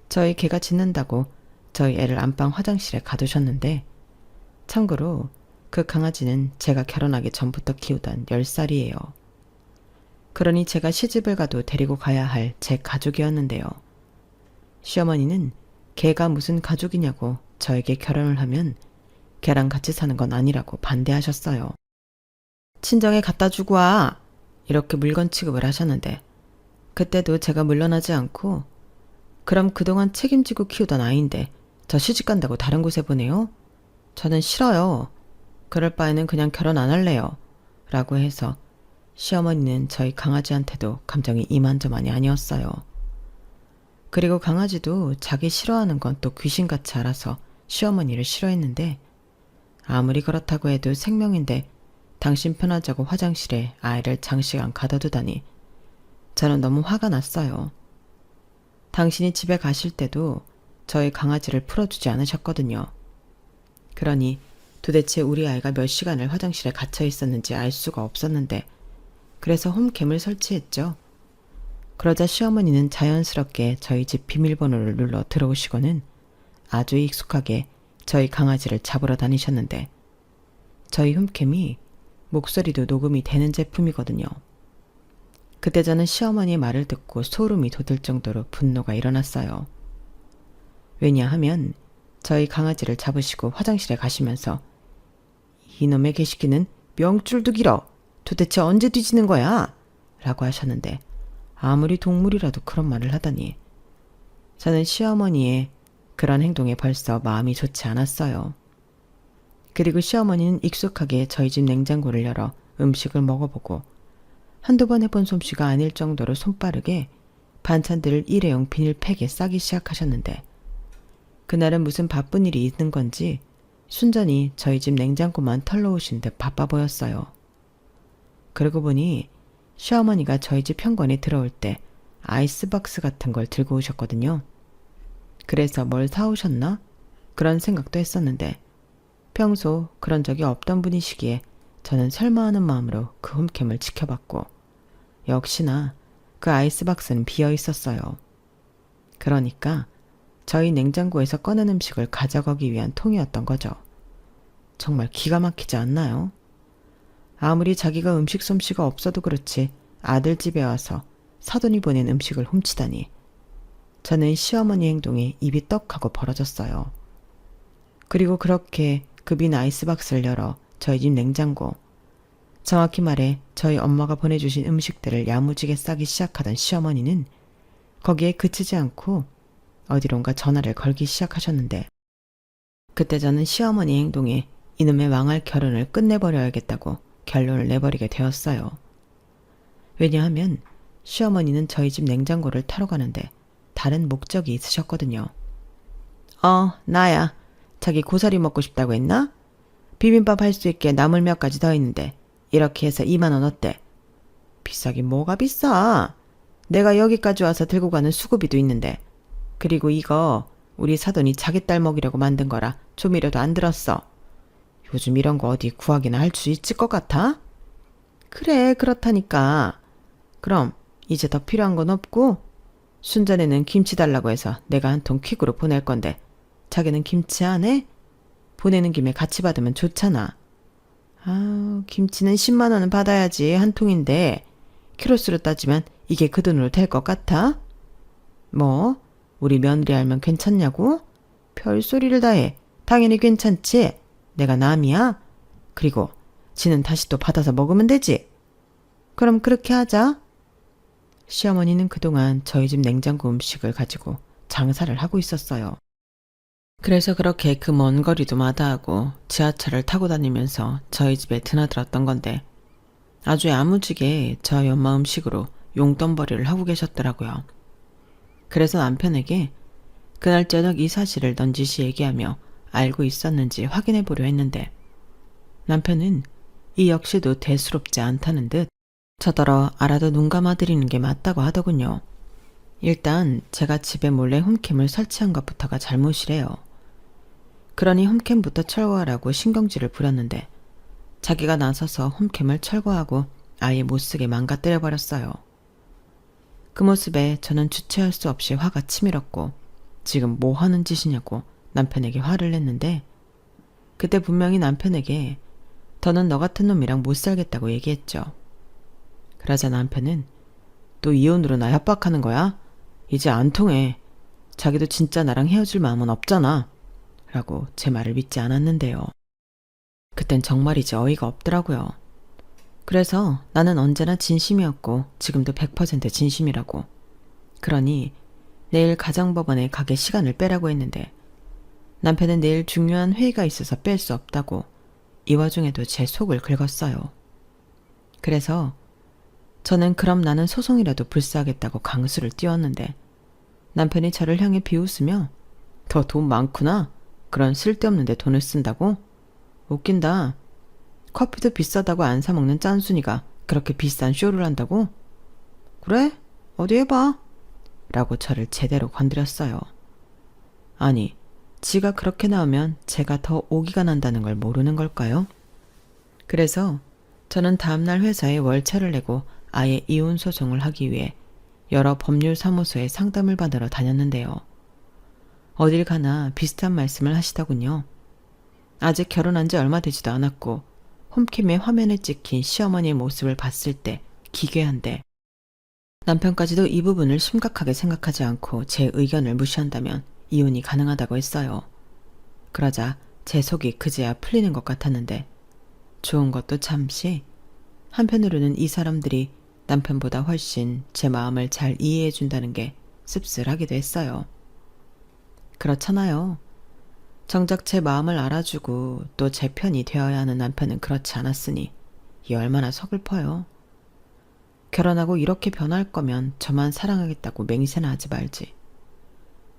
저희 개가 짖는다고 저희 애를 안방 화장실에 가두셨는데 참고로 그 강아지는 제가 결혼하기 전부터 키우던 10살이에요. 그러니 제가 시집을 가도 데리고 가야 할 제 가족이었는데요. 시어머니는 개가 무슨 가족이냐고 저에게 결혼을 하면 개랑 같이 사는 건 아니라고 반대하셨어요. 친정에 갖다 주고 와! 이렇게 물건 취급을 하셨는데 그때도 제가 물러나지 않고 그럼 그동안 책임지고 키우던 아이인데 저 시집 간다고 다른 곳에 보내요? 저는 싫어요. 그럴 바에는 그냥 결혼 안 할래요. 라고 해서 시어머니는 저희 강아지한테도 감정이 이만저만이 아니었어요. 그리고 강아지도 자기 싫어하는 건 또 귀신같이 알아서 시어머니를 싫어했는데 아무리 그렇다고 해도 생명인데 당신 편하자고 화장실에 아이를 장시간 가둬두다니 저는 너무 화가 났어요. 당신이 집에 가실 때도 저희 강아지를 풀어주지 않으셨거든요. 그러니 도대체 우리 아이가 몇 시간을 화장실에 갇혀 있었는지 알 수가 없었는데 그래서 홈캠을 설치했죠. 그러자 시어머니는 자연스럽게 저희 집 비밀번호를 눌러 들어오시고는 아주 익숙하게 저희 강아지를 잡으러 다니셨는데 저희 훔캠이 목소리도 녹음이 되는 제품이거든요. 그때 저는 시어머니의 말을 듣고 소름이 돋을 정도로 분노가 일어났어요. 왜냐하면 저희 강아지를 잡으시고 화장실에 가시면서 이놈의 개시키는 명줄도 길어. 도대체 언제 뒤지는 거야? 라고 하셨는데 아무리 동물이라도 그런 말을 하다니 저는 시어머니의 그런 행동에 벌써 마음이 좋지 않았어요. 그리고 시어머니는 익숙하게 저희 집 냉장고를 열어 음식을 먹어보고 한두 번 해본 솜씨가 아닐 정도로 손빠르게 반찬들을 일회용 비닐팩에 싸기 시작하셨는데 그날은 무슨 바쁜 일이 있는 건지 순전히 저희 집 냉장고만 털러오신 듯 바빠 보였어요. 그러고 보니 시어머니가 저희 집 현관에 들어올 때 아이스박스 같은 걸 들고 오셨거든요. 그래서 뭘 사오셨나? 그런 생각도 했었는데 평소 그런 적이 없던 분이시기에 저는 설마하는 마음으로 그 홈캠을 지켜봤고 역시나 그 아이스박스는 비어 있었어요. 그러니까 저희 냉장고에서 꺼낸 음식을 가져가기 위한 통이었던 거죠. 정말 기가 막히지 않나요? 아무리 자기가 음식 솜씨가 없어도 그렇지 아들 집에 와서 사돈이 보낸 음식을 훔치다니. 저는 시어머니 행동에 입이 떡하고 벌어졌어요. 그리고 그렇게 그 빈 아이스박스를 열어 저희 집 냉장고, 정확히 말해 저희 엄마가 보내주신 음식들을 야무지게 싸기 시작하던 시어머니는 거기에 그치지 않고 어디론가 전화를 걸기 시작하셨는데 그때 저는 시어머니 행동에 이놈의 망할 결혼을 끝내버려야겠다고 결론을 내버리게 되었어요. 왜냐하면 시어머니는 저희 집 냉장고를 타러 가는데 다른 목적이 있으셨거든요. 나야. 자기 고사리 먹고 싶다고 했나? 비빔밥 할 수 있게 나물 몇 가지 더 있는데 이렇게 해서 2만 원 어때? 비싸긴 뭐가 비싸. 내가 여기까지 와서 들고 가는 수고비도 있는데. 그리고 이거 우리 사돈이 자기 딸 먹이려고 만든 거라 조미료도 안 들었어. 요즘 이런 거 어디 구하기나 할 수 있을 것 같아? 그래, 그렇다니까. 그럼 이제 더 필요한 건 없고? 순전에는 김치 달라고 해서 내가 한 통 퀵으로 보낼 건데 자기는 김치 안 해? 보내는 김에 같이 받으면 좋잖아. 김치는 10만 원은 받아야지 한 통인데 키로수로 따지면 이게 그 돈으로 될 것 같아? 뭐? 우리 며느리 알면 괜찮냐고? 별소리를 다 해. 당연히 괜찮지. 내가 남이야? 그리고 지는 다시 또 받아서 먹으면 되지. 그럼 그렇게 하자. 시어머니는 그동안 저희 집 냉장고 음식을 가지고 장사를 하고 있었어요. 그래서 그렇게 그 먼 거리도 마다하고 지하철을 타고 다니면서 저희 집에 드나들었던 건데 아주 야무지게 저희 엄마 음식으로 용돈벌이를 하고 계셨더라고요. 그래서 남편에게 그날 저녁 이 사실을 넌지시 얘기하며 알고 있었는지 확인해 보려 했는데 남편은 이 역시도 대수롭지 않다는 듯 저더러 알아도 눈 감아드리는 게 맞다고 하더군요. 일단 제가 집에 몰래 홈캠을 설치한 것부터가 잘못이래요. 그러니 홈캠부터 철거하라고 신경질을 부렸는데 자기가 나서서 홈캠을 철거하고 아예 못쓰게 망가뜨려버렸어요. 그 모습에 저는 주체할 수 없이 화가 치밀었고 지금 뭐 하는 짓이냐고 남편에게 화를 냈는데 그때 분명히 남편에게 더는 너 같은 놈이랑 못 살겠다고 얘기했죠. 그러자 남편은 또 이혼으로 나 협박하는 거야? 이제 안 통해. 자기도 진짜 나랑 헤어질 마음은 없잖아. 라고 제 말을 믿지 않았는데요. 그땐 정말이지 어이가 없더라고요. 그래서 나는 언제나 진심이었고 지금도 100% 진심이라고. 그러니 내일 가정법원에 가게 시간을 빼라고 했는데 남편은 내일 중요한 회의가 있어서 뺄 수 없다고 이 와중에도 제 속을 긁었어요. 그래서 저는 그럼 나는 소송이라도 불사하겠다고 강수를 띄웠는데 남편이 저를 향해 비웃으며 더 돈 많구나. 그런 쓸데없는 데 돈을 쓴다고? 웃긴다. 커피도 비싸다고 안 사먹는 짠순이가 그렇게 비싼 쇼를 한다고? 그래? 어디 해봐. 라고 저를 제대로 건드렸어요. 아니, 지가 그렇게 나오면 제가 더 오기가 난다는 걸 모르는 걸까요? 그래서 저는 다음날 회사에 월차를 내고 아예 이혼 소송을 하기 위해 여러 법률 사무소에 상담을 받으러 다녔는데요. 어딜 가나 비슷한 말씀을 하시더군요. 아직 결혼한 지 얼마 되지도 않았고 홈캠의 화면에 찍힌 시어머니의 모습을 봤을 때 기괴한데 남편까지도 이 부분을 심각하게 생각하지 않고 제 의견을 무시한다면 이혼이 가능하다고 했어요. 그러자 제 속이 그제야 풀리는 것 같았는데 좋은 것도 잠시 한편으로는 이 사람들이 남편보다 훨씬 제 마음을 잘 이해해 준다는 게 씁쓸하기도 했어요. 그렇잖아요. 정작 제 마음을 알아주고 또 제 편이 되어야 하는 남편은 그렇지 않았으니 이 얼마나 서글퍼요. 결혼하고 이렇게 변할 거면 저만 사랑하겠다고 맹세나 하지 말지.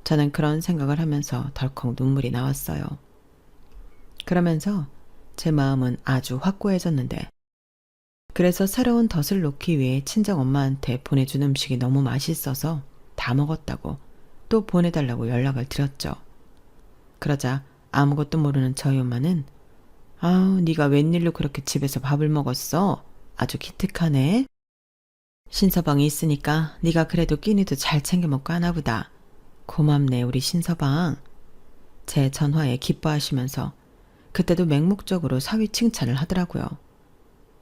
저는 그런 생각을 하면서 덜컥 눈물이 나왔어요. 그러면서 제 마음은 아주 확고해졌는데 그래서 새로운 덫을 놓기 위해 친정엄마한테 보내준 음식이 너무 맛있어서 다 먹었다고 또 보내달라고 연락을 드렸죠. 그러자 아무것도 모르는 저희 엄마는 아우 네가 웬일로 그렇게 집에서 밥을 먹었어? 아주 기특하네. 신서방이 있으니까 네가 그래도 끼니도 잘 챙겨 먹고 하나보다. 고맙네 우리 신서방. 제 전화에 기뻐하시면서 그때도 맹목적으로 사위 칭찬을 하더라고요.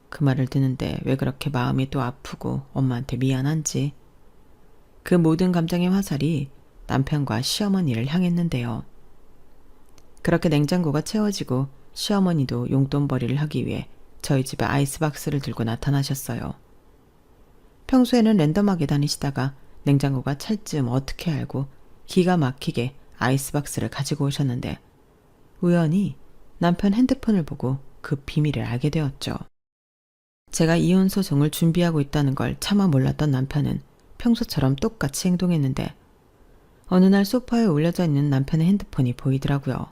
그 말을 듣는데 왜 그렇게 마음이 또 아프고 엄마한테 미안한지. 그 모든 감정의 화살이 남편과 시어머니를 향했는데요. 그렇게 냉장고가 채워지고 시어머니도 용돈벌이를 하기 위해 저희 집에 아이스박스를 들고 나타나셨어요. 평소에는 랜덤하게 다니시다가 냉장고가 찰 즈음 어떻게 알고 기가 막히게 아이스박스를 가지고 오셨는데 우연히 남편 핸드폰을 보고 그 비밀을 알게 되었죠. 제가 이혼 소송을 준비하고 있다는 걸 차마 몰랐던 남편은 평소처럼 똑같이 행동했는데 어느 날 소파에 올려져 있는 남편의 핸드폰이 보이더라고요.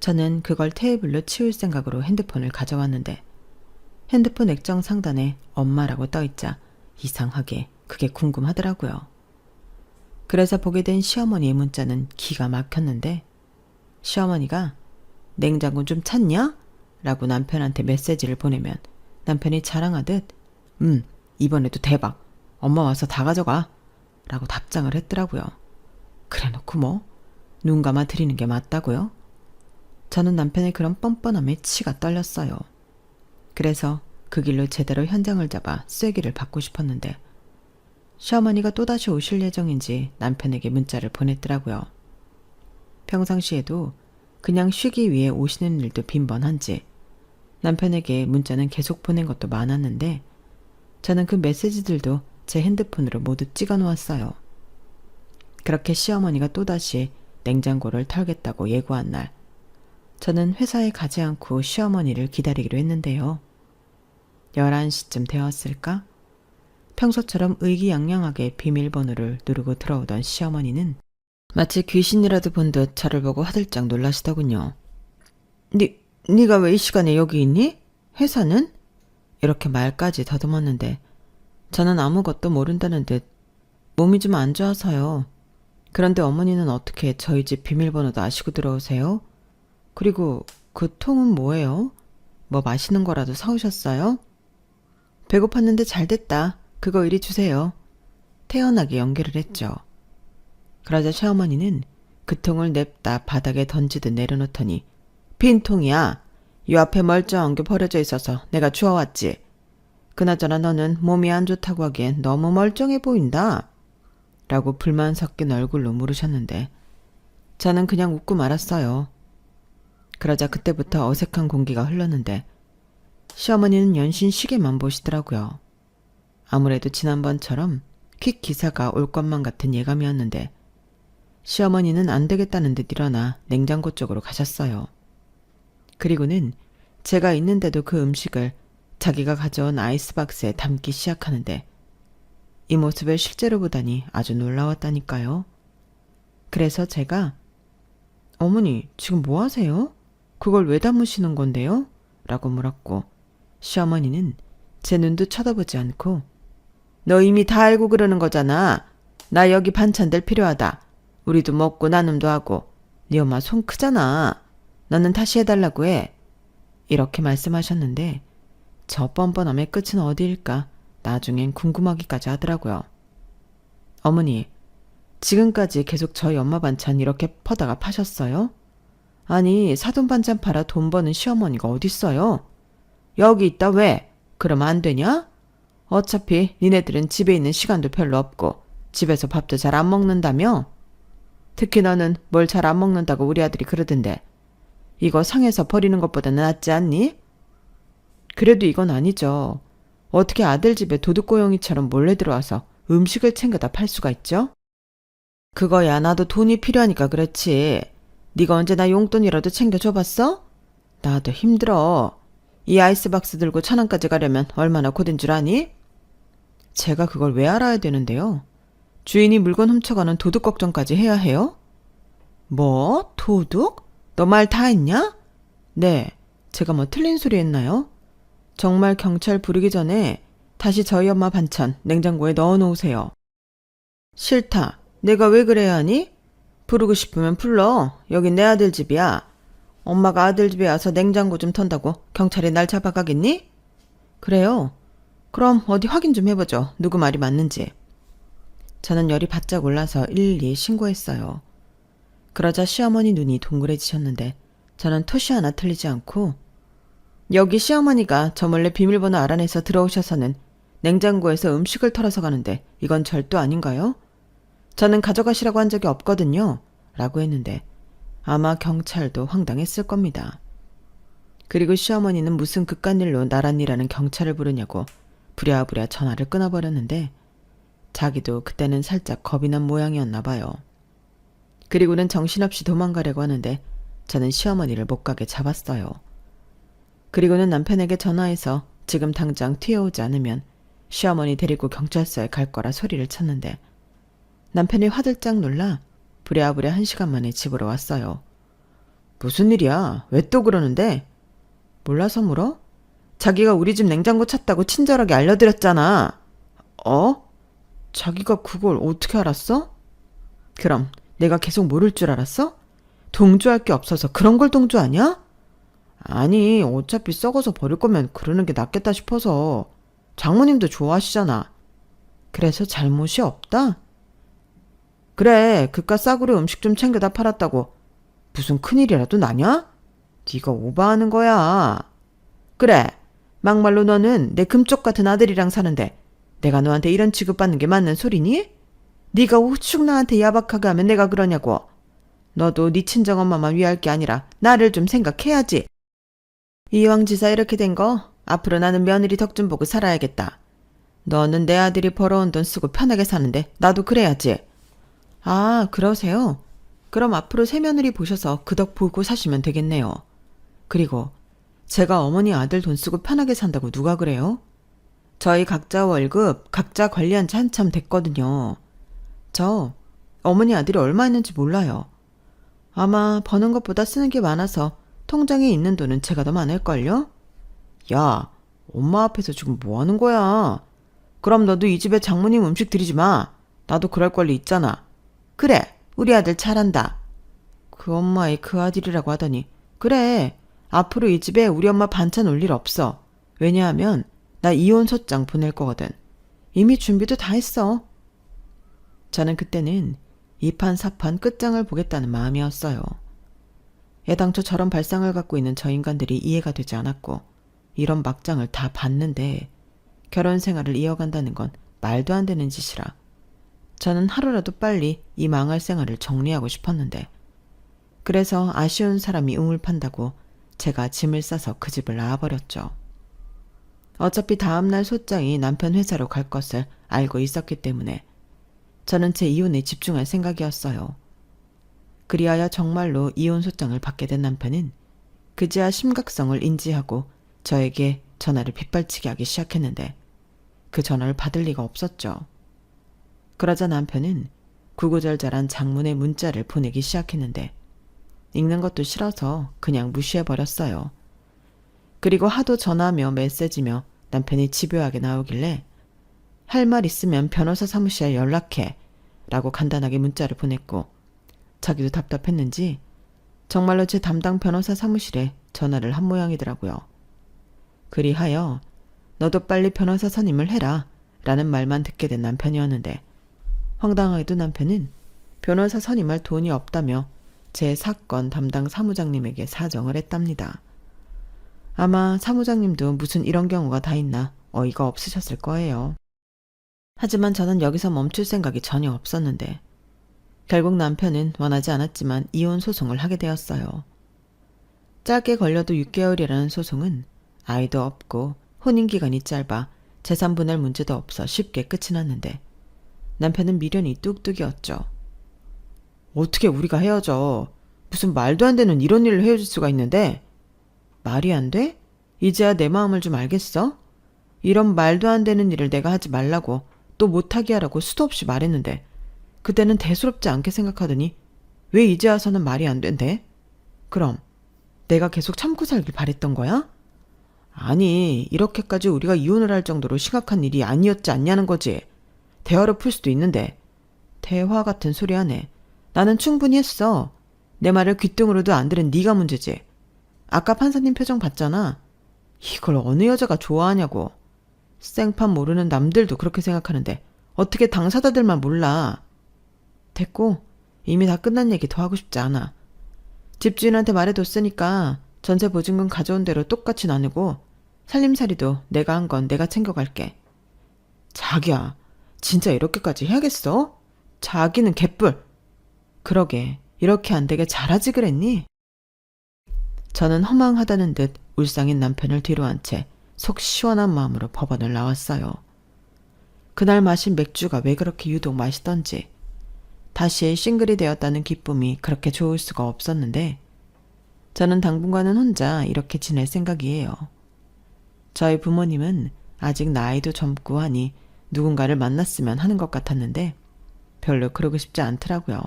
저는 그걸 테이블로 치울 생각으로 핸드폰을 가져왔는데 핸드폰 액정 상단에 엄마라고 떠있자 이상하게 그게 궁금하더라고요. 그래서 보게 된 시어머니의 문자는 기가 막혔는데 시어머니가 냉장고 좀 찼냐? 라고 남편한테 메시지를 보내면 남편이 자랑하듯 이번에도 대박. 엄마 와서 다 가져가. 라고 답장을 했더라고요. 그래놓고 뭐 눈 감아 드리는 게 맞다고요? 저는 남편의 그런 뻔뻔함에 치가 떨렸어요. 그래서 그 길로 제대로 현장을 잡아 쐐기를 받고 싶었는데 시어머니가 또다시 오실 예정인지 남편에게 문자를 보냈더라고요. 평상시에도 그냥 쉬기 위해 오시는 일도 빈번한지 남편에게 문자는 계속 보낸 것도 많았는데 저는 그 메시지들도 제 핸드폰으로 모두 찍어 놓았어요. 그렇게 시어머니가 또다시 냉장고를 털겠다고 예고한 날 저는 회사에 가지 않고 시어머니를 기다리기로 했는데요. 11시쯤 되었을까? 평소처럼 의기양양하게 비밀번호를 누르고 들어오던 시어머니는 마치 귀신이라도 본 듯 저를 보고 화들짝 놀라시더군요. 네가 왜 이 시간에 여기 있니? 회사는? 이렇게 말까지 더듬었는데 저는 아무것도 모른다는 듯 몸이 좀 안 좋아서요. 그런데 어머니는 어떻게 저희 집 비밀번호도 아시고 들어오세요? 그리고 그 통은 뭐예요? 뭐 맛있는 거라도 사오셨어요? 배고팠는데 잘됐다. 그거 이리 주세요. 태연하게 연결을 했죠. 그러자 시어머니는 그 통을 냅다 바닥에 던지듯 내려놓더니 빈 통이야. 요 앞에 멀쩡한 게 버려져 있어서 내가 주워왔지. 그나저나 너는 몸이 안 좋다고 하기엔 너무 멀쩡해 보인다. 라고 불만 섞인 얼굴로 물으셨는데 저는 그냥 웃고 말았어요. 그러자 그때부터 어색한 공기가 흘렀는데 시어머니는 연신 시계만 보시더라고요. 아무래도 지난번처럼 퀵 기사가 올 것만 같은 예감이었는데 시어머니는 안 되겠다는 듯 일어나 냉장고 쪽으로 가셨어요. 그리고는 제가 있는데도 그 음식을 자기가 가져온 아이스박스에 담기 시작하는데 이 모습을 실제로 보다니 아주 놀라웠다니까요. 그래서 제가 어머니 지금 뭐 하세요? 그걸 왜 담으시는 건데요? 라고 물었고 시어머니는 제 눈도 쳐다보지 않고 너 이미 다 알고 그러는 거잖아. 나 여기 반찬들 필요하다. 우리도 먹고 나눔도 하고 네 엄마 손 크잖아. 너는 다시 해달라고 해. 이렇게 말씀하셨는데 저 뻔뻔함의 끝은 어디일까 나중엔 궁금하기까지 하더라고요. 어머니, 지금까지 계속 저희 엄마 반찬 이렇게 퍼다가 파셨어요? 아니, 사돈 반찬 팔아 돈 버는 시어머니가 어딨어요? 여기 있다 왜? 그러면 안 되냐? 어차피 니네들은 집에 있는 시간도 별로 없고 집에서 밥도 잘 안 먹는다며? 특히 너는 뭘 잘 안 먹는다고 우리 아들이 그러던데 이거 상해서 버리는 것보다는 낫지 않니? 그래도 이건 아니죠. 어떻게 아들 집에 도둑고양이처럼 몰래 들어와서 음식을 챙겨다 팔 수가 있죠? 그거야 나도 돈이 필요하니까 그렇지. 네가 언제 나 용돈이라도 챙겨줘봤어? 나도 힘들어. 이 아이스박스 들고 천안까지 가려면 얼마나 고된 줄 아니? 제가 그걸 왜 알아야 되는데요? 주인이 물건 훔쳐가는 도둑 걱정까지 해야 해요? 뭐? 도둑? 너 말 다 했냐? 네. 제가 뭐 틀린 소리 했나요? 정말 경찰 부르기 전에 다시 저희 엄마 반찬 냉장고에 넣어놓으세요. 싫다. 내가 왜 그래야 하니? 부르고 싶으면 불러. 여긴 내 아들 집이야. 엄마가 아들 집에 와서 냉장고 좀 턴다고 경찰이 날 잡아가겠니? 그래요. 그럼 어디 확인 좀 해보죠. 누구 말이 맞는지. 저는 열이 바짝 올라서 112에 신고했어요. 그러자 시어머니 눈이 동그래지셨는데 저는 토시 하나 틀리지 않고 여기 시어머니가 저 몰래 비밀번호 알아내서 들어오셔서는 냉장고에서 음식을 털어서 가는데 이건 절도 아닌가요? 저는 가져가시라고 한 적이 없거든요. 라고 했는데 아마 경찰도 황당했을 겁니다. 그리고 시어머니는 무슨 그깟 일로 나란히라는 경찰을 부르냐고 부랴부랴 전화를 끊어버렸는데 자기도 그때는 살짝 겁이 난 모양이었나 봐요. 그리고는 정신없이 도망가려고 하는데 저는 시어머니를 못 가게 잡았어요. 그리고는 남편에게 전화해서 지금 당장 튀어오지 않으면 시어머니 데리고 경찰서에 갈 거라 소리를 쳤는데 남편이 화들짝 놀라 부랴부랴 1시간 만에 집으로 왔어요. 무슨 일이야? 왜 또 그러는데? 몰라서 물어? 자기가 우리 집 냉장고 찾다고 친절하게 알려드렸잖아. 어? 자기가 그걸 어떻게 알았어? 그럼 내가 계속 모를 줄 알았어? 동조할 게 없어서 그런 걸 동조하냐? 아니, 어차피 썩어서 버릴 거면 그러는 게 낫겠다 싶어서. 장모님도 좋아하시잖아. 그래서 잘못이 없다? 그래, 그깟 싸구려 음식 좀 챙겨다 팔았다고 무슨 큰일이라도 나냐? 네가 오버하는 거야. 그래, 막말로 너는 내 금쪽 같은 아들이랑 사는데 내가 너한테 이런 취급받는 게 맞는 소리니? 네가 우측 나한테 야박하게 하면 내가 그러냐고. 너도 네 친정엄마만 위할 게 아니라 나를 좀 생각해야지. 이왕지사 이렇게 된 거 앞으로 나는 며느리 덕 좀 보고 살아야겠다. 너는 내 아들이 벌어온 돈 쓰고 편하게 사는데 나도 그래야지. 아, 그러세요? 그럼 앞으로 새며느리 보셔서 그 덕 보고 사시면 되겠네요. 그리고 제가 어머니 아들 돈 쓰고 편하게 산다고 누가 그래요? 저희 각자 월급 각자 관리한 지 한참 됐거든요. 저 어머니 아들이 얼마 있는지 몰라요. 아마 버는 것보다 쓰는 게 많아서 통장에 있는 돈은 제가 더 많을걸요? 야, 엄마 앞에서 지금 뭐 하는 거야? 그럼 너도 이 집에 장모님 음식 드리지 마. 나도 그럴 권리 있잖아. 그래, 우리 아들 잘한다. 그 엄마의 그 아들이라고 하더니 그래, 앞으로 이 집에 우리 엄마 반찬 올 일 없어. 왜냐하면 나 이혼 소장 보낼 거거든. 이미 준비도 다 했어. 저는 그때는 이판사판 끝장을 보겠다는 마음이었어요. 애당초 저런 발상을 갖고 있는 저 인간들이 이해가 되지 않았고 이런 막장을 다 봤는데 결혼 생활을 이어간다는 건 말도 안 되는 짓이라 저는 하루라도 빨리 이 망할 생활을 정리하고 싶었는데 그래서 아쉬운 사람이 우물 판다고 제가 짐을 싸서 그 집을 나와버렸죠. 어차피 다음날 소장이 남편 회사로 갈 것을 알고 있었기 때문에 저는 제 이혼에 집중할 생각이었어요. 그리하여 정말로 이혼 소장을 받게 된 남편은 그제야 심각성을 인지하고 저에게 전화를 빗발치게 하기 시작했는데 그 전화를 받을 리가 없었죠. 그러자 남편은 구구절절한 장문의 문자를 보내기 시작했는데 읽는 것도 싫어서 그냥 무시해버렸어요. 그리고 하도 전화며 메시지며 남편이 집요하게 나오길래 할 말 있으면 변호사 사무실에 연락해 라고 간단하게 문자를 보냈고 자기도 답답했는지 정말로 제 담당 변호사 사무실에 전화를 한 모양이더라고요. 그리하여 너도 빨리 변호사 선임을 해라 라는 말만 듣게 된 남편이었는데 황당하게도 남편은 변호사 선임할 돈이 없다며 제 사건 담당 사무장님에게 사정을 했답니다. 아마 사무장님도 무슨 이런 경우가 다 있나 어이가 없으셨을 거예요. 하지만 저는 여기서 멈출 생각이 전혀 없었는데 결국 남편은 원하지 않았지만 이혼 소송을 하게 되었어요. 짧게 걸려도 6개월이라는 소송은 아이도 없고 혼인기간이 짧아 재산 분할 문제도 없어 쉽게 끝이 났는데 남편은 미련이 뚝뚝이었죠. 어떻게 우리가 헤어져? 무슨 말도 안 되는 이런 일을 헤어질 수가 있는데? 말이 안 돼? 이제야 내 마음을 좀 알겠어? 이런 말도 안 되는 일을 내가 하지 말라고 또 못하게 하라고 수도 없이 말했는데 그때는 대수롭지 않게 생각하더니 왜 이제 와서는 말이 안 된대? 그럼 내가 계속 참고 살길 바랬던 거야? 아니, 이렇게까지 우리가 이혼을 할 정도로 심각한 일이 아니었지 않냐는 거지. 대화로 풀 수도 있는데. 대화 같은 소리 하네. 나는 충분히 했어. 내 말을 귓등으로도 안 들은 네가 문제지. 아까 판사님 표정 봤잖아. 이걸 어느 여자가 좋아하냐고. 생판 모르는 남들도 그렇게 생각하는데 어떻게 당사자들만 몰라. 됐고 이미 다 끝난 얘기 더 하고 싶지 않아. 집주인한테 말해뒀으니까 전세 보증금 가져온 대로 똑같이 나누고 살림살이도 내가 한 건 내가 챙겨갈게. 자기야, 진짜 이렇게까지 해야겠어? 자기는 개뿔. 그러게, 이렇게 안 되게 잘하지 그랬니? 저는 허망하다는 듯 울상인 남편을 뒤로 한 채 속 시원한 마음으로 법원을 나왔어요. 그날 마신 맥주가 왜 그렇게 유독 맛있던지 다시 싱글이 되었다는 기쁨이 그렇게 좋을 수가 없었는데 저는 당분간은 혼자 이렇게 지낼 생각이에요. 저희 부모님은 아직 나이도 젊고 하니 누군가를 만났으면 하는 것 같았는데 별로 그러고 싶지 않더라고요.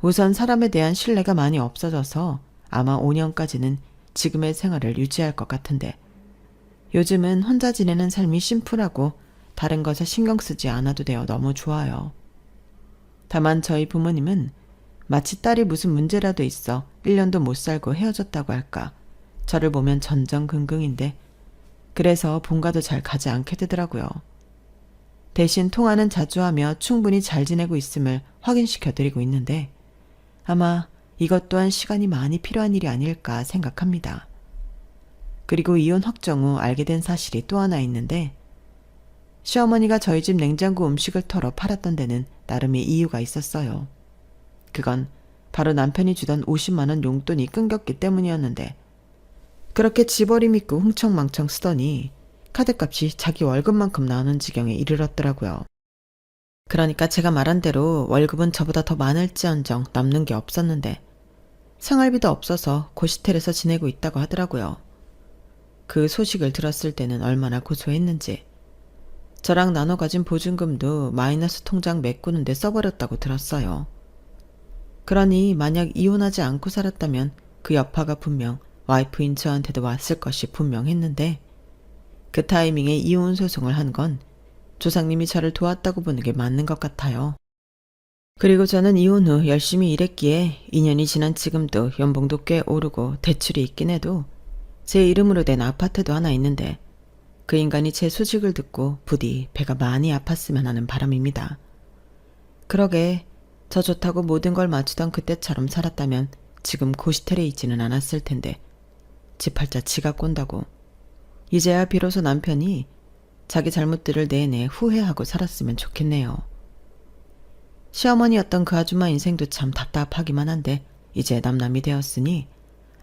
우선 사람에 대한 신뢰가 많이 없어져서 아마 5년까지는 지금의 생활을 유지할 것 같은데 요즘은 혼자 지내는 삶이 심플하고 다른 것에 신경 쓰지 않아도 되어 너무 좋아요. 다만 저희 부모님은 마치 딸이 무슨 문제라도 있어 1년도 못 살고 헤어졌다고 할까 저를 보면 전전긍긍인데 그래서 본가도 잘 가지 않게 되더라고요. 대신 통화는 자주 하며 충분히 잘 지내고 있음을 확인시켜드리고 있는데 아마 이것 또한 시간이 많이 필요한 일이 아닐까 생각합니다. 그리고 이혼 확정 후 알게 된 사실이 또 하나 있는데 시어머니가 저희 집 냉장고 음식을 털어 팔았던 데는 나름의 이유가 있었어요. 그건 바로 남편이 주던 50만 원 용돈이 끊겼기 때문이었는데 그렇게 집어림 있고 흥청망청 쓰더니 카드값이 자기 월급만큼 나오는 지경에 이르렀더라고요. 그러니까 제가 말한 대로 월급은 저보다 더 많을지언정 남는 게 없었는데 생활비도 없어서 고시텔에서 지내고 있다고 하더라고요. 그 소식을 들었을 때는 얼마나 고소했는지 저랑 나눠 가진 보증금도 마이너스 통장 메꾸는데 써버렸다고 들었어요. 그러니 만약 이혼하지 않고 살았다면 그 여파가 분명 와이프인 저한테도 왔을 것이 분명했는데 그 타이밍에 이혼 소송을 한 건 조상님이 저를 도왔다고 보는 게 맞는 것 같아요. 그리고 저는 이혼 후 열심히 일했기에 2년이 지난 지금도 연봉도 꽤 오르고 대출이 있긴 해도 제 이름으로 된 아파트도 하나 있는데 그 인간이 제 소식을 듣고 부디 배가 많이 아팠으면 하는 바람입니다. 그러게 저 좋다고 모든 걸 맞추던 그때처럼 살았다면 지금 고시텔에 있지는 않았을 텐데 지 팔자 지가 꼰다고 이제야 비로소 남편이 자기 잘못들을 내내 후회하고 살았으면 좋겠네요. 시어머니였던 그 아줌마 인생도 참 답답하기만 한데 이제 남남이 되었으니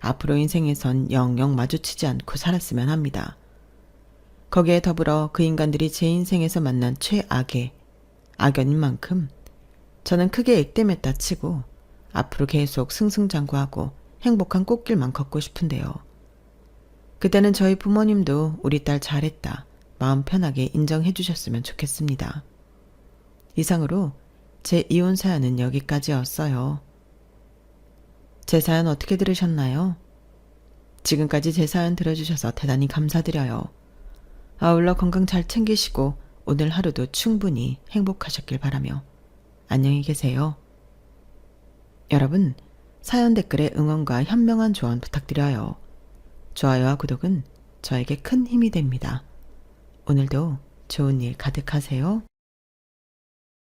앞으로 인생에선 영영 마주치지 않고 살았으면 합니다. 거기에 더불어 그 인간들이 제 인생에서 만난 최악의 악연인 만큼 저는 크게 액땜했다 치고 앞으로 계속 승승장구하고 행복한 꽃길만 걷고 싶은데요. 그때는 저희 부모님도 우리 딸 잘했다, 마음 편하게 인정해 주셨으면 좋겠습니다. 이상으로 제 이혼 사연은 여기까지였어요. 제 사연 어떻게 들으셨나요? 지금까지 제 사연 들어주셔서 대단히 감사드려요. 아울러 건강 잘 챙기시고 오늘 하루도 충분히 행복하셨길 바라며 안녕히 계세요. 여러분, 사연 댓글에 응원과 현명한 조언 부탁드려요. 좋아요와 구독은 저에게 큰 힘이 됩니다. 오늘도 좋은 일 가득하세요.